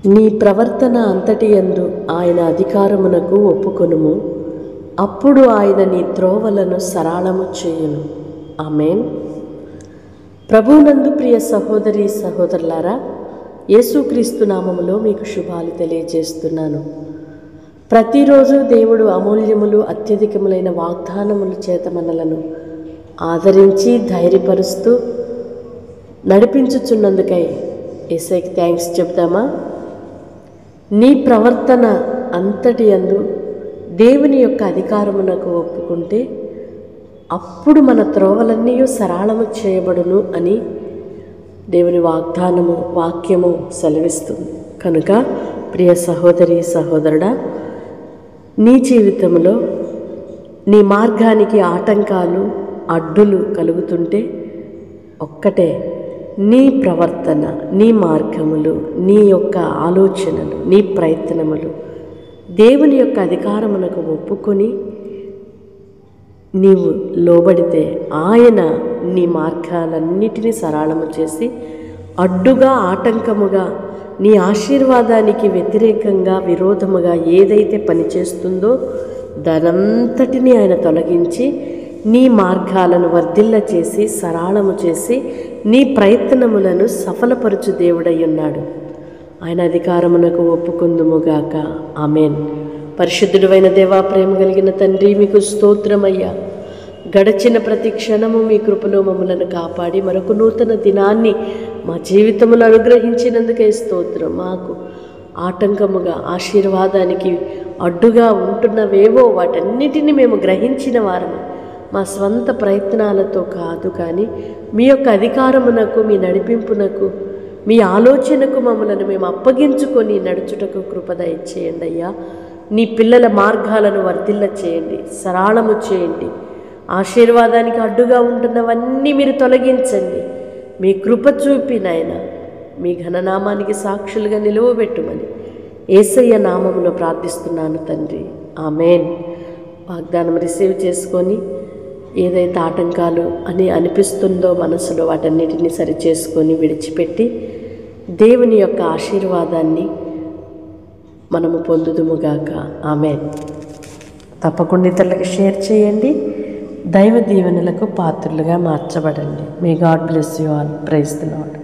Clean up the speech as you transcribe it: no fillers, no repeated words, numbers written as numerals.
నీ ప్రవర్తన అంతటి యందు ఆయన అధికారమునకు ఒప్పుకొనుము, అప్పుడు ఆయన నీ త్రోవలను సరళము చేయును. ఆమేన్. ప్రభువునందు ప్రియ సహోదరి సహోదరులారా, యేసుక్రీస్తు నామములో మీకు శుభాలు తెలియజేస్తున్నాను. ప్రతిరోజు దేవుడు అమూల్యములు అత్యధికములైన వాగ్దానముల చేత మనలను ఆదరించి ధైర్యపరుస్తూ నడిపించుచున్నందుకై యేసయ్యకి థ్యాంక్స్ చెప్తామా? నీ ప్రవర్తన అంతటి యందు దేవుని యొక్క అధికారమునకు ఒప్పుకుంటే అప్పుడు మన త్రోవలన్నీ సరళము చేయబడును అని దేవుని వాక్యము సెలవిస్తుంది. కనుక ప్రియ సహోదరి సహోదరుడా, నీ జీవితంలో నీ మార్గానికి ఆటంకాలు అడ్డులు కలుగుతుంటే ఒక్కటే, నీ ప్రవర్తన, నీ మార్గములు, నీ యొక్క ఆలోచనలు, నీ ప్రయత్నములు దేవుని యొక్క అధికారమునకు ఒప్పుకొని నీవు లోబడితే ఆయన నీ మార్గాలన్నిటినీ సరళము చేసి అడ్డుగా ఆటంకముగా నీ ఆశీర్వాదానికి వ్యతిరేకంగా విరోధముగా ఏదైతే పనిచేస్తుందో దానంతటినీ ఆయన తొలగించి నీ మార్గాలను వర్ధిల్ల చేసి సరళము చేసి నీ ప్రయత్నములను సఫలపరచు దేవుడై ఉన్నాడు. ఆయన అధికారమునకు ఒప్పుకుందుముగాక. ఆమేన్. పరిశుద్ధుడైన దేవా, ప్రేమ కలిగిన తండ్రి, మీకు స్తోత్రమయ్యా. గడచిన ప్రతి క్షణము మీ కృపలో మమ్మలను కాపాడి మరొక నూతన దినాన్ని మా జీవితంలో అనుగ్రహించినందుకే స్తోత్రం. మాకు ఆటంకముగా ఆశీర్వాదానికి అడ్డుగా ఉంటున్నవేవో వాటన్నిటిని మేము గ్రహించిన వారము మా స్వంత ప్రయత్నాలతో కాదు, కానీ మీ యొక్క అధికారమునకు, మీ నడిపింపునకు, మీ ఆలోచనకు మమ్మలను మేము అప్పగించుకొని నడుచుటకు కృప దయచేయండి అయ్యా. నీ పిల్లల మార్గాలను వర్ధిల్ల చేయండి, సరళము చేయండి. ఆశీర్వాదానికి అడ్డుగా ఉంటున్నవన్నీ మీరు తొలగించండి. మీ కృప చూపి నాయన మీ ఘననామానికి సాక్షులుగా నిలువబెట్టుమని యేసయ్య నామములో ప్రార్థిస్తున్నాను తండ్రి. ఆమేన్. వాగ్దానం రిసీవ్ చేసుకొని ఏదైతే ఆటంకాలు అని అనిపిస్తుందో మనసులో వాటన్నిటిని సరిచేసుకొని విడిచిపెట్టి దేవుని యొక్క ఆశీర్వాదాన్ని మనము పొందుదుముగాక. ఆమేన్. తప్పకుండా ఇతరులకు షేర్ చేయండి. దైవ దీవెనలకు పాత్రులుగా మార్చబడండి. May God bless you all. Praise the lord.